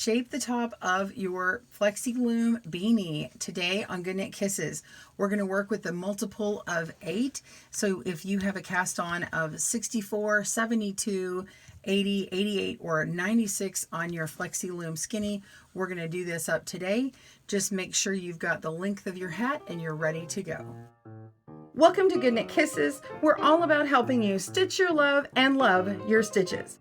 shape the top of your Flexee Loom beanie. Today on GoodKnit Kisses, we're going to work with the multiple of 8. So if you have a cast on of 64, 72, 80, 88, or 96 on your Flexee Loom skinny, we're going to do this up today. Just make sure you've got the length of your hat and you're ready to go. Welcome to GoodKnit Kisses. We're all about helping you stitch your love and love your stitches.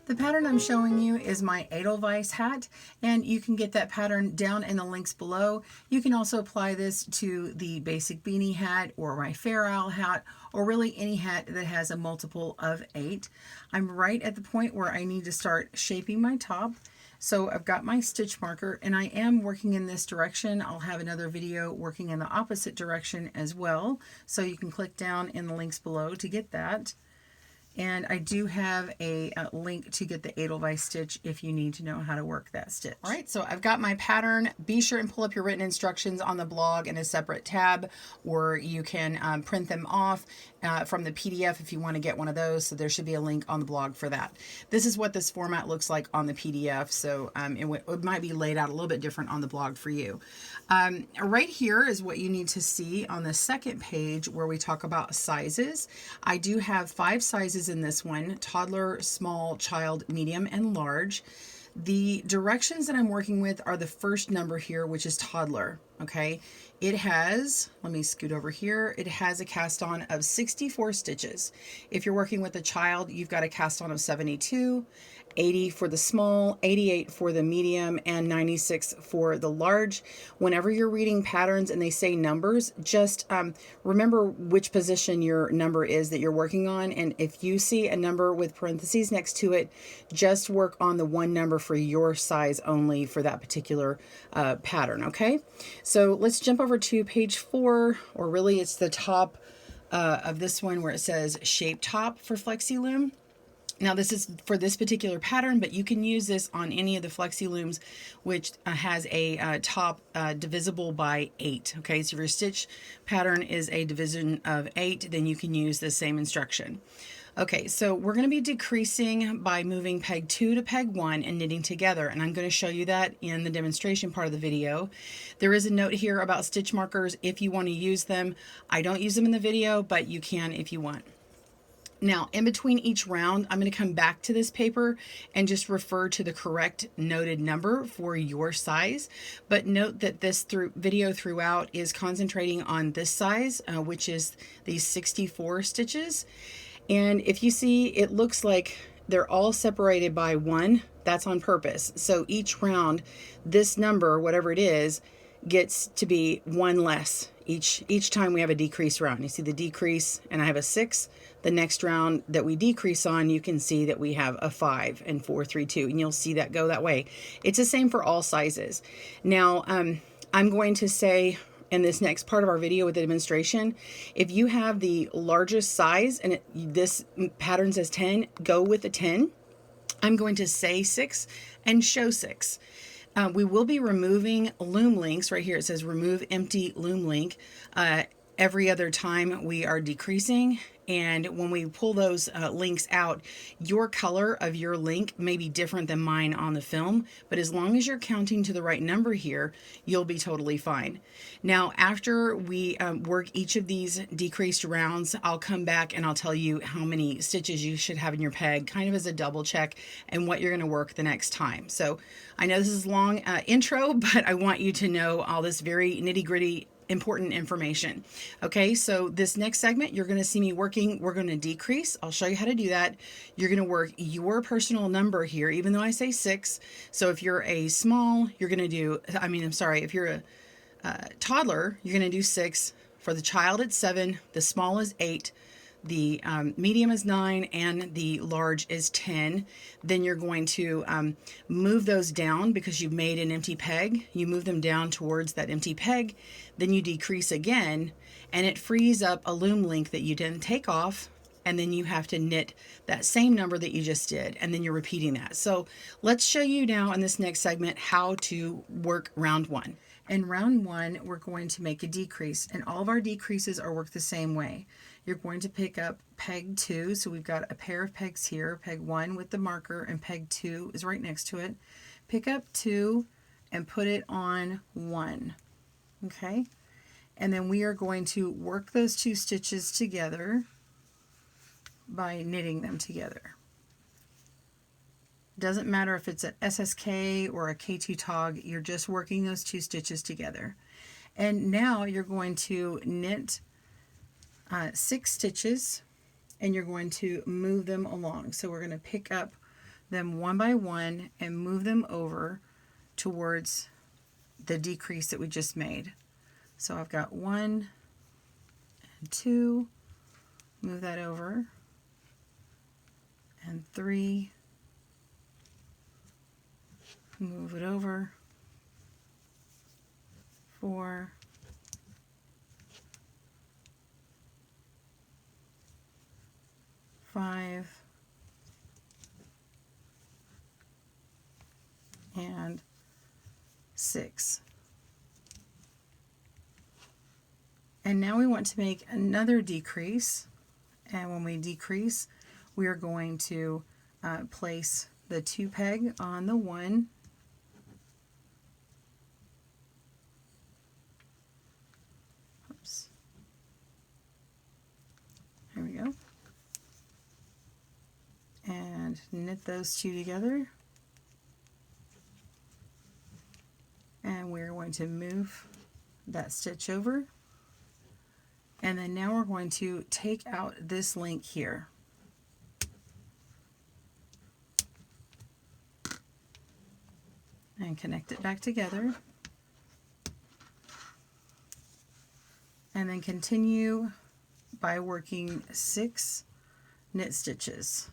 The pattern I'm showing you is my Edelweiss hat, and you can get that pattern down in the links below. You can also apply this to the basic beanie hat or my Fair Isle hat, or really any hat that has a multiple of 8. I'm right at the point where I need to start shaping my top. So I've got my stitch marker and I am working in this direction. I'll have another video working in the opposite direction as well. So you can click down in the links below to get that. And I do have a link to get the Edelweiss stitch if you need to know how to work that stitch. All right, so I've got my pattern. Be sure and pull up your written instructions on the blog in a separate tab, or you can print them off from the PDF if you want to get one of those. So there should be a link on the blog for that. This is what this format looks like on the PDF. So it might be laid out a little bit different on the blog for you. Right here is what you need to see on the second page where we talk about sizes. I do have 5 sizes in this one: toddler, small, child, medium, and large. The directions that I'm working with are the first number here, which is toddler. Okay, it has, let me scoot over here, it has a cast on of 64 stitches. If you're working with a child, you've got a cast on of 72, 80 for the small, 88 for the medium, and 96 for the large. Whenever you're reading patterns and they say numbers, just remember which position your number is that you're working on. And if you see a number with parentheses next to it, just work on the one number for your size only for that particular pattern, okay? So let's jump over to page 4, or really it's the top of this one where it says shape top for Flexee Loom. Now this is for this particular pattern, but you can use this on any of the Flexee Looms which has a top divisible by 8. Okay, so if your stitch pattern is a division of 8, then you can use the same instruction. Okay, so we're going to be decreasing by moving peg 2 to peg 1 and knitting together, and I'm going to show you that in the demonstration part of the video. There is a note here about stitch markers if you want to use them. I don't use them in the video, but you can if you want. Now, in between each round, I'm going to come back to this paper and just refer to the correct noted number for your size. But note that this video throughout is concentrating on this size, which is these 64 stitches. And if you see, it looks like they're all separated by 1. That's on purpose. So each round, this number, whatever it is, gets to be 1 less. Each time we have a decrease round. You see the decrease, and I have a 6. The next round that we decrease on, you can see that we have a 5 and 4, 3, 2, and you'll see that go that way. It's the same for all sizes. Now, I'm going to say in this next part of our video with the demonstration, if you have the largest size and this pattern says 10, go with a 10. I'm going to say 6 and show 6. We will be removing loom links. Right here it says remove empty loom link. Every other time we are decreasing, and when we pull those links out, your color of your link may be different than mine on the film, but as long as you're counting to the right number here, you'll be totally fine. Now, after we work each of these decreased rounds, I'll come back and I'll tell you how many stitches you should have in your peg, kind of as a double check, and what you're going to work the next time. So I know this is a long intro, but I want you to know all this very nitty-gritty important information. Okay, so this next segment, you're going to see me working. We're going to decrease. I'll show you how to do that. You're going to work your personal number here, even though I say 6. So if you're a small, you're going to do, if you're a toddler, you're going to do 6. For the child, it's 7. The small is 8. The medium is 9 and the large is 10. Then you're going to move those down because you've made an empty peg. You move them down towards that empty peg. Then you decrease again, and it frees up a loom link that you didn't take off. And then you have to knit that same number that you just did, and then you're repeating that. So let's show you now in this next segment how to work round 1. In round 1, we're going to make a decrease, and all of our decreases are worked the same way. You're going to pick up peg 2, so we've got a pair of pegs here, peg 1 with the marker, and peg 2 is right next to it. pick up 2 and put it on 1. Okay, and then we are going to work those 2 stitches together by knitting them together. Doesn't matter if it's an SSK or a K2 tog, you're just working those 2 stitches together. And now you're going to knit 6 stitches, and you're going to move them along. So we're going to pick up them one by one and move them over towards the decrease that we just made. So I've got 1 and 2, move that over, and 3, move it over, 4, 5, and 6. And now we want to make another decrease, and when we decrease, we are going to place the 2 peg on the 1, oops, here we go, and knit those 2 together, and we're going to move that stitch over, and then now we're going to take out this link here. And connect it back together, and then continue by working 6 knit stitches.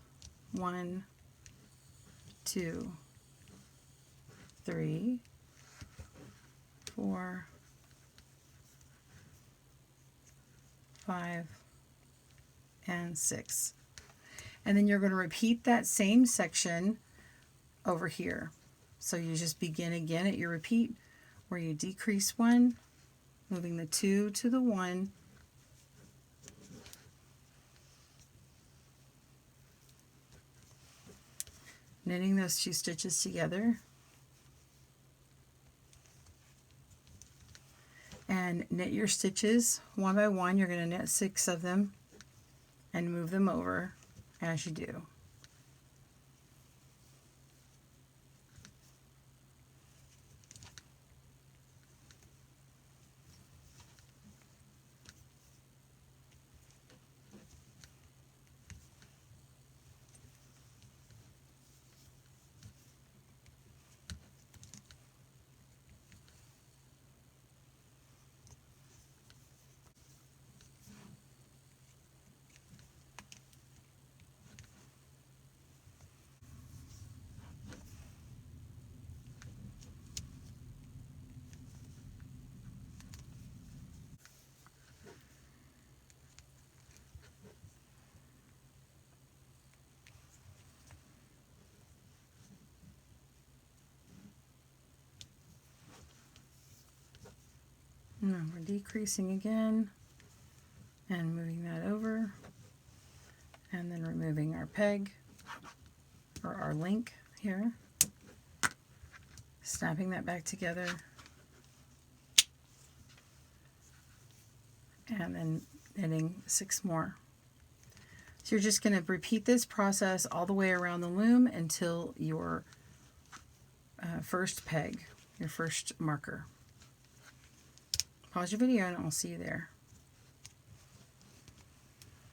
1, 2, 3, 4, 5, and 6. And then you're going to repeat that same section over here. So you just begin again at your repeat where you decrease 1, moving the 2 to the 1, knitting those 2 stitches together, and knit your stitches one by one. You're going to knit 6 of them and move them over as you do. Now we're decreasing again and moving that over, and then removing our peg or our link here, snapping that back together, and then knitting 6 more. So you're just going to repeat this process all the way around the loom until your first peg, your first marker. Pause your video and I'll see you there.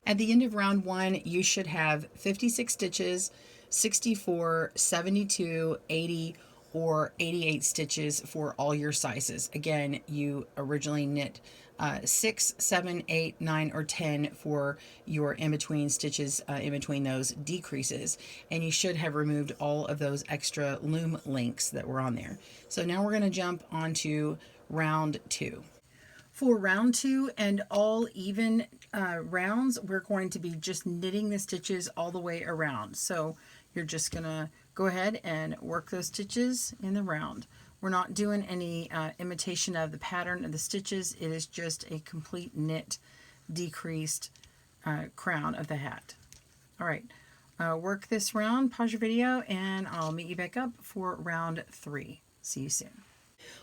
At the end of round 1, you should have 56 stitches, 64, 72, 80, or 88 stitches for all your sizes. Again, you originally knit 6, 7, 8, 9, or 10 for your in-between stitches in between those decreases, and you should have removed all of those extra loom links that were on there. So now we're going to jump onto round 2. For round 2 and all even rounds, we're going to be just knitting the stitches all the way around. So you're just going to go ahead and work those stitches in the round. We're not doing any imitation of the pattern of the stitches. It is just a complete knit decreased crown of the hat. All right, work this round, pause your video, and I'll meet you back up for round 3. See you soon.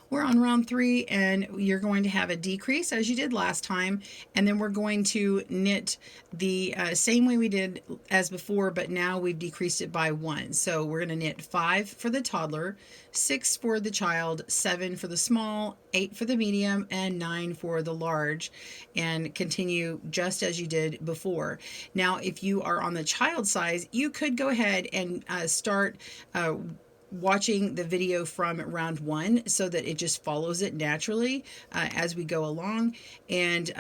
We're on round 3, and you're going to have a decrease as you did last time, and then we're going to knit the same way we did as before, but now we've decreased it by 1. So we're going to knit 5 for the toddler, 6 for the child, 7 for the small, 8 for the medium, and 9 for the large, and continue just as you did before. Now, if you are on the child size, you could go ahead and start watching the video from round 1 so that it just follows it naturally as we go along. And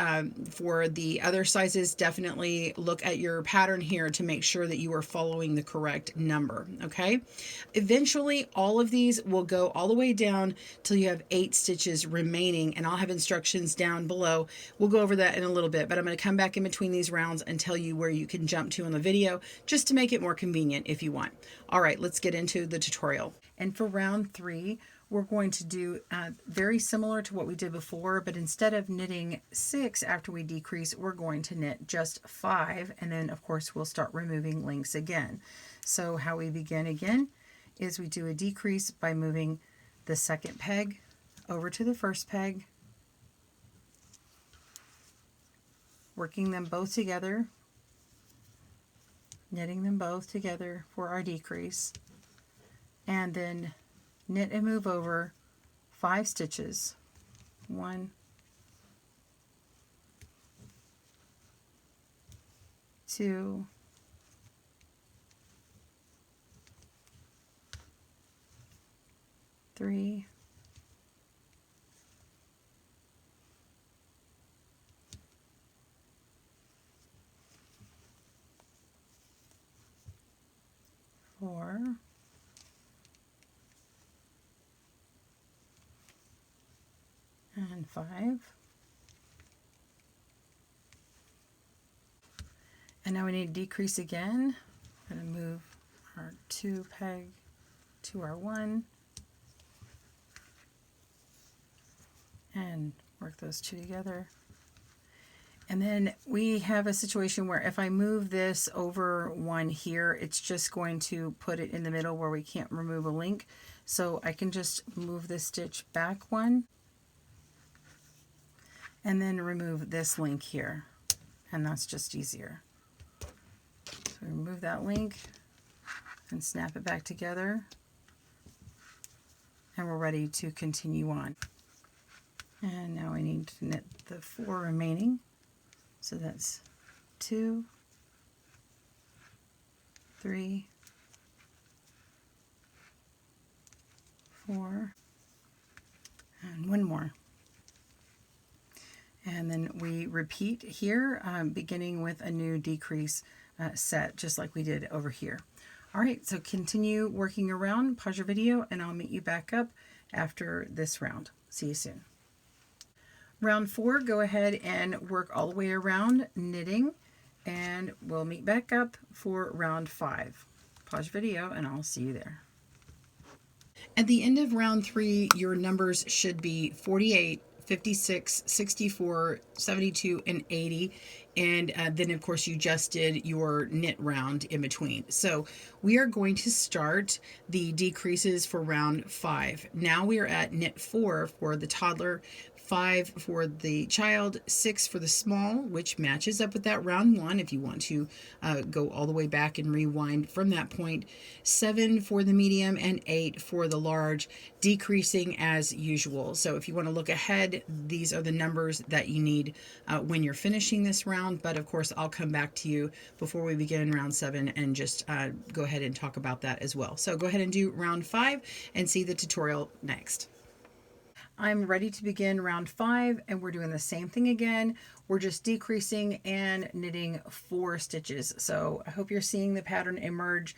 for the other sizes, definitely look at your pattern here to make sure that you are following the correct number. Okay, eventually all of these will go all the way down till you have 8 stitches remaining, and I'll have instructions down below. We'll go over that in a little bit, but I'm going to come back in between these rounds and tell you where you can jump to in the video just to make it more convenient if you want. All right, let's get into the tutorial. And for round 3, we're going to do very similar to what we did before, but instead of knitting 6 after we decrease, we're going to knit just 5, and then of course we'll start removing links again. So how we begin again is we do a decrease by moving the second peg over to the first peg, working them both together, knitting them both together for our decrease, and then knit and move over 5 stitches. 1, 2, 3, 4, and 5. And now we need to decrease again. I'm going to move our 2 peg to our 1 and work those 2 together. And then we have a situation where if I move this over 1 here, it's just going to put it in the middle where we can't remove a link. So I can just move this stitch back 1 and then remove this link here, and that's just easier. So remove that link and snap it back together, and we're ready to continue on. And now we need to knit the 4 remaining. So that's 2, 3, 4, and 1 more. And then we repeat here, beginning with a new decrease set, just like we did over here. All right, so continue working around, pause your video, and I'll meet you back up after this round. See you soon. Round 4, go ahead and work all the way around knitting, and we'll meet back up for round 5. Pause your video, and I'll see you there. At the end of round 3, your numbers should be 48, 56, 64, 72, and 80. And then of course you just did your knit round in between. So we are going to start the decreases for round 5. Now we are at knit 4 for the toddler, 5 for the child, 6 for the small, which matches up with that round 1 if you want to go all the way back and rewind from that point, 7 for the medium, and 8 for the large, decreasing as usual. So if you want to look ahead, these are the numbers that you need when you're finishing this round, but of course I'll come back to you before we begin round 7 and just go ahead and talk about that as well. So go ahead and do round 5 and see the tutorial next. I'm ready to begin round 5, and we're doing the same thing again. We're just decreasing and knitting 4 stitches. So I hope you're seeing the pattern emerge.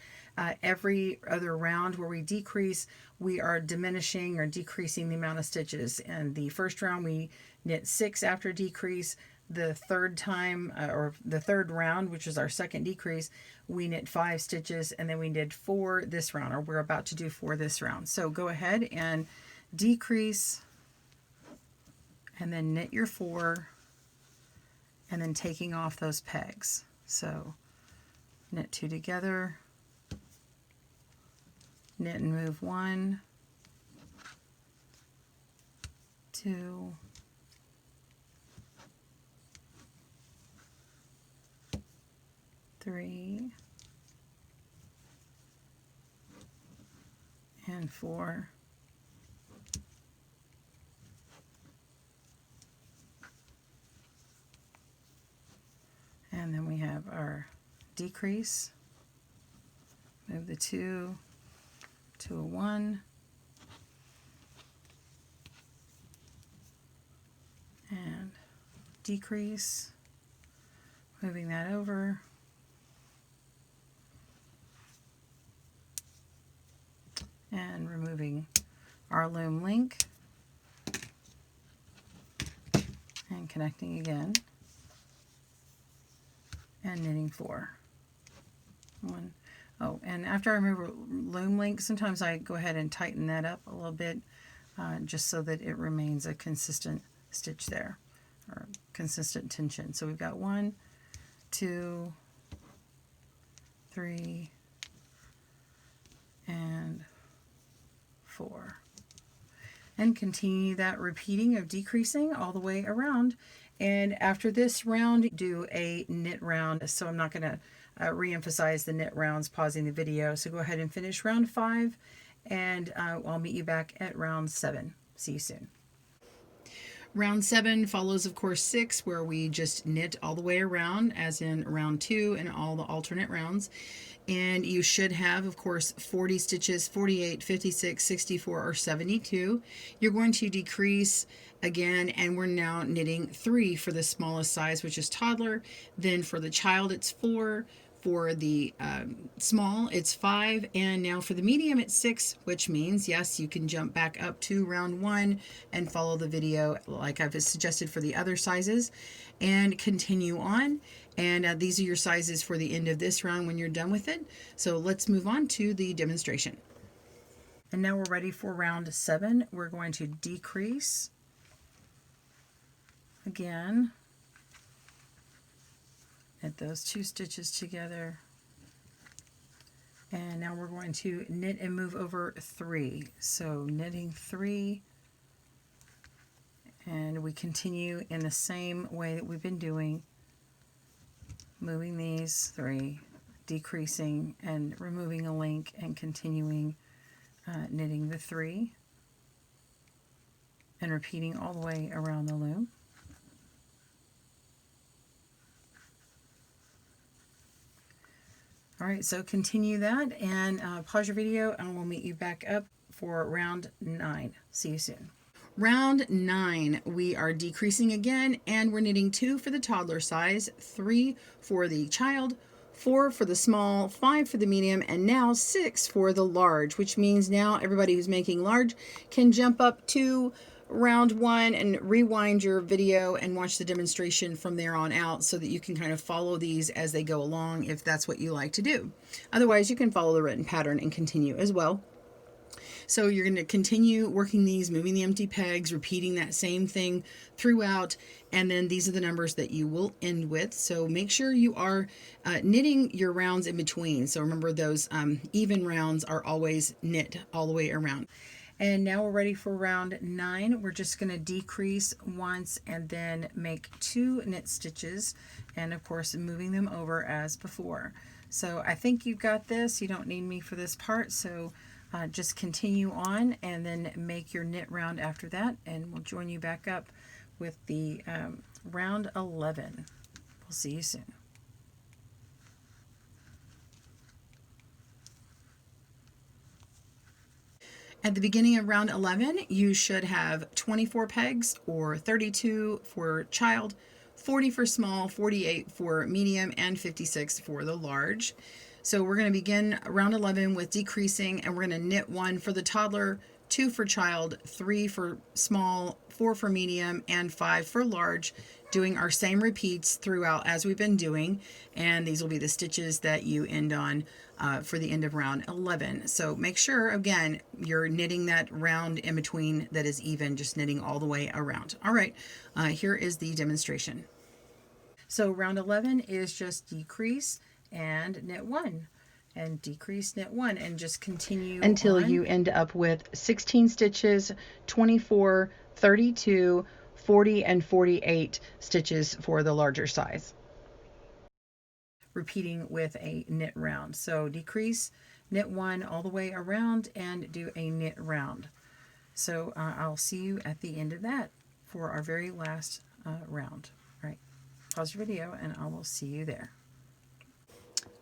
Every other round where we decrease, we are diminishing or decreasing the amount of stitches. And the first round we knit 6 after decrease. The third time, or the third round, which is our second decrease, we knit 5 stitches, and then we did 4 this round, or we're about to do 4 this round. So go ahead and decrease, and then knit your 4, and then taking off those pegs. So knit 2 together, knit and move 1, 2, 3, and 4, and then we have our decrease, move the 2 to a 1, and decrease, moving that over, and removing our loom link, and connecting again, and knitting 4. 1. Oh, and after I remove loom link, sometimes I go ahead and tighten that up a little bit, just so that it remains a consistent stitch there, or consistent tension. So we've got 1, 2, 3, and 4. And continue that repeating of decreasing all the way around. And after this round, do a knit round. So I'm not going to re-emphasize the knit rounds, pausing the video. So go ahead and finish round 5, and I'll meet you back at round 7. See you soon. Round 7 follows, of course, 6, where we just knit all the way around, as in round 2 and all the alternate rounds. And you should have, of course, 40 stitches, 48, 56, 64, or 72. You're going to decrease again, and we're now knitting 3 for the smallest size, which is toddler. Then for the child, it's 4. For the small, it's 5, and now for the medium, it's 6, which means, yes, you can jump back up to round 1 and follow the video like I've suggested for the other sizes, and continue on. And these are your sizes for the end of this round when you're done with it. So let's move on to the demonstration. And now we're ready for round 7. We're going to decrease again. Knit those 2 stitches together, and now we're going to knit and move over 3. So knitting 3, and we continue in the same way that we've been doing, moving these 3, decreasing and removing a link, and continuing knitting the 3, and repeating all the way around the loom. All right, so continue that, and pause your video, and we'll meet you back up for round 9. See you soon. Round 9, we are decreasing again, and we're knitting 2 for the toddler size, 3 for the child, 4 for the small, 5 for the medium, and now 6 for the large, which means now everybody who's making large can jump up to round 1 and rewind your video and watch the demonstration from there on out, so that you can kind of follow these as they go along if that's what you like to do. Otherwise, you can follow the written pattern and continue as well. So you're going to continue working these, moving the empty pegs, repeating that same thing throughout, and then these are the numbers that you will end with. So make sure you are knitting your rounds in between. So remember, those even rounds are always knit all the way around. And now we're ready for round 9. We're just going to decrease once and then make 2 knit stitches, and of course moving them over as before. So I think you've got this. You don't need me for this part, so just continue on and then make your knit round after that, and we'll join you back up with the round 11. We'll see you soon. At the beginning of round 11, you should have 24 pegs, or 32 for child, 40 for small, 48 for medium, and 56 for the large. So we're going to begin round 11 with decreasing, and we're going to knit 1 for the toddler, 2 for child, 3 for small, 4 for medium, and 5 for large, doing our same repeats throughout as we've been doing, and these will be the stitches that you end on for the end of round 11. So make sure, again, you're knitting that round in between that is even, just knitting all the way around. All right, here is the demonstration. So round 11 is just decrease and knit 1 and decrease, knit 1, and just continue until on. you end up with 16 stitches, 24, 32, 40, and 48 stitches for the larger size. Repeating with a knit round. So decrease, knit 1 all the way around, and do a knit round. So I'll see you at the end of that for our very last round. All right, pause your video and I will see you there.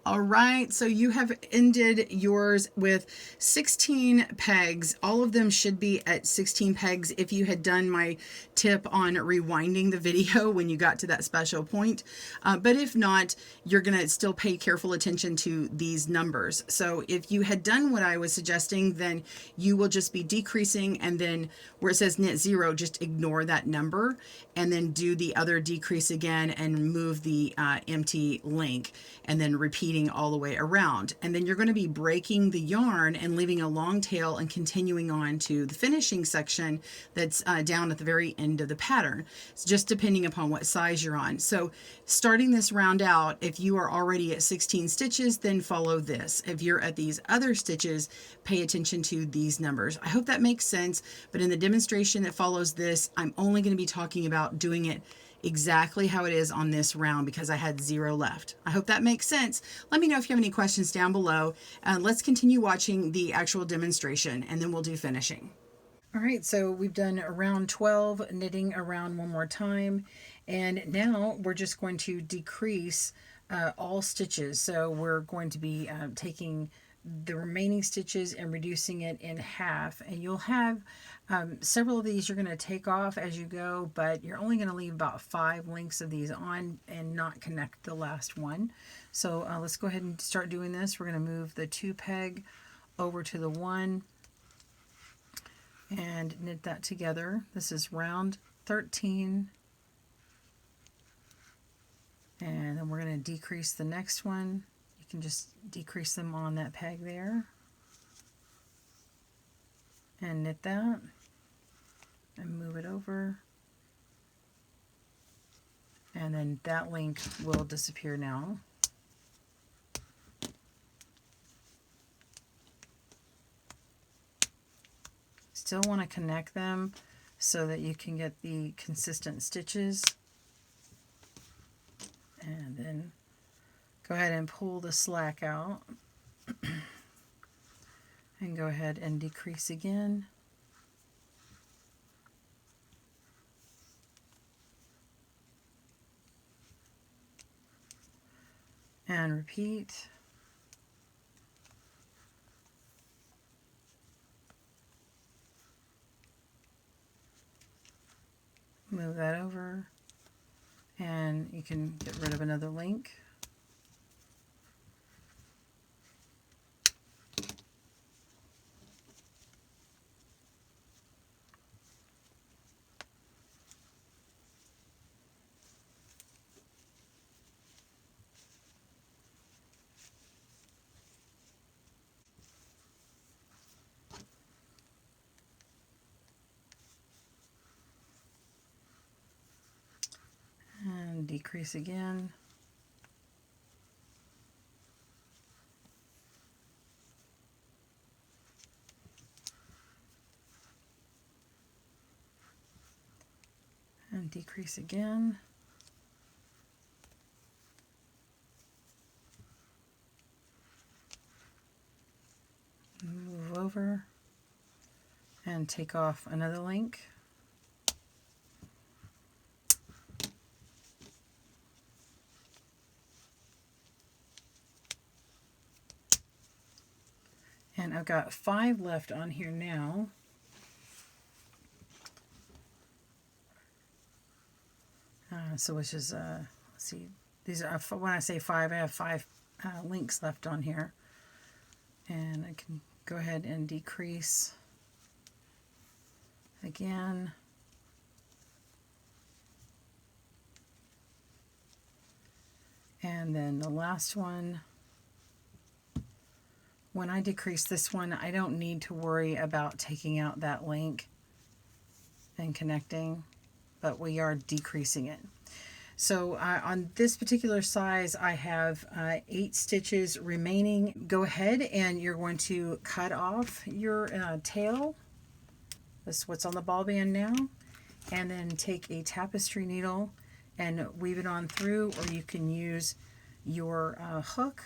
All right, so you have ended yours with 16 pegs. All of them should be at 16 pegs if you had done my tip on rewinding the video when you got to that special point. But if not, you're going to still pay careful attention to these numbers. So if you had done what I was suggesting, then you will just be decreasing, and then where it says knit 0, just ignore that number and then do the other decrease again and move the empty link, and then repeating all the way around. And then you're going to be breaking the yarn and leaving a long tail and continuing on to the finishing section that's down at the very end of the pattern. It's just depending upon what size you're on. So starting this round out, if you are already at 16 stitches, then follow this. If you're at these other stitches, pay attention to these numbers. I hope that makes sense, but in the demonstration that follows this, I'm only going to be talking about doing it exactly how it is on this round because I had 0 left. I hope that makes sense. Let me know if you have any questions down below. Let's continue watching the actual demonstration and then we'll do finishing. All right, so we've done round 12, knitting around one more time, and now we're just going to decrease all stitches. So we're going to be taking the remaining stitches and reducing it in half, and you'll have several of these you're going to take off as you go, but you're only going to leave about 5 links of these on and not connect the last one. So let's go ahead and start doing this. We're going to move the 2 peg over to the 1 and knit that together. This is round 13, and then we're going to decrease the next one. You can just decrease them on that peg there and knit that and move it over, and then that link will disappear now. Still want to connect them so that you can get the consistent stitches, and then go ahead and pull the slack out and go ahead and decrease again. And repeat. Move that over, and you can get rid of another link. And decrease again. And decrease again. Move over and take off another link. And I've got 5 left on here now. So which is, let's see, these are, when I say 5, I have 5 links left on here. And I can go ahead and decrease again. And then the last one, when I decrease this one, I don't need to worry about taking out that link and connecting, but we are decreasing it. So on this particular size, I have 8 stitches remaining. Go ahead and you're going to cut off your tail. This is what's on the ball band now. And then take a tapestry needle and weave it on through, or you can use your hook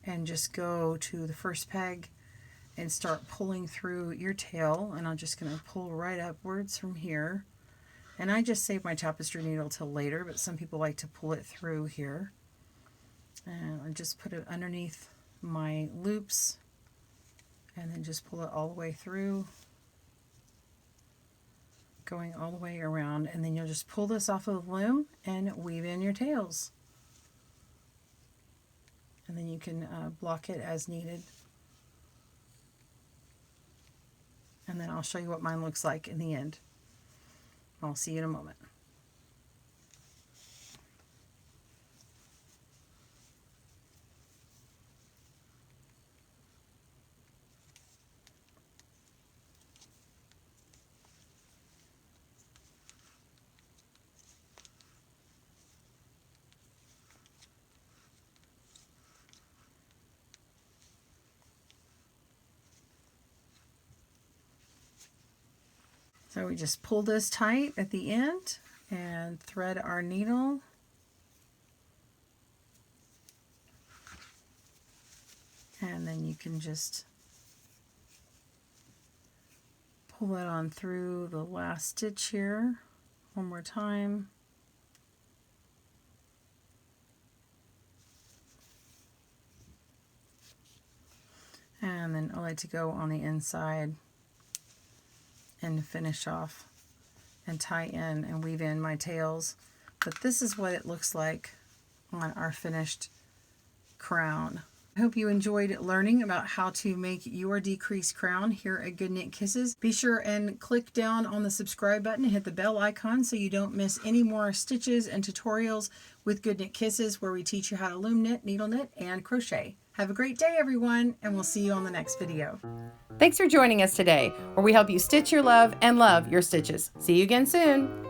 and just go to the first peg and start pulling through your tail. And I'm just going to pull right upwards from here. And I just save my tapestry needle till later, but some people like to pull it through here. And I just put it underneath my loops and then just pull it all the way through, going all the way around. And then you'll just pull this off of the loom and weave in your tails. And then you can block it as needed. And then I'll show you what mine looks like in the end. I'll see you in a moment. So we just pull this tight at the end and thread our needle. And then you can just pull it on through the last stitch here one more time. And then I like to go on the inside and finish off and tie in and weave in my tails. But this is what it looks like on our finished crown. I hope you enjoyed learning about how to make your decreased crown here at GoodKnit Kisses. Be sure and click down on the subscribe button and hit the bell icon so you don't miss any more stitches and tutorials with GoodKnit Kisses, where we teach you how to loom knit, needle knit, and crochet. Have a great day, everyone, and we'll see you on the next video. Thanks for joining us today, where we help you stitch your love and love your stitches. See you again soon.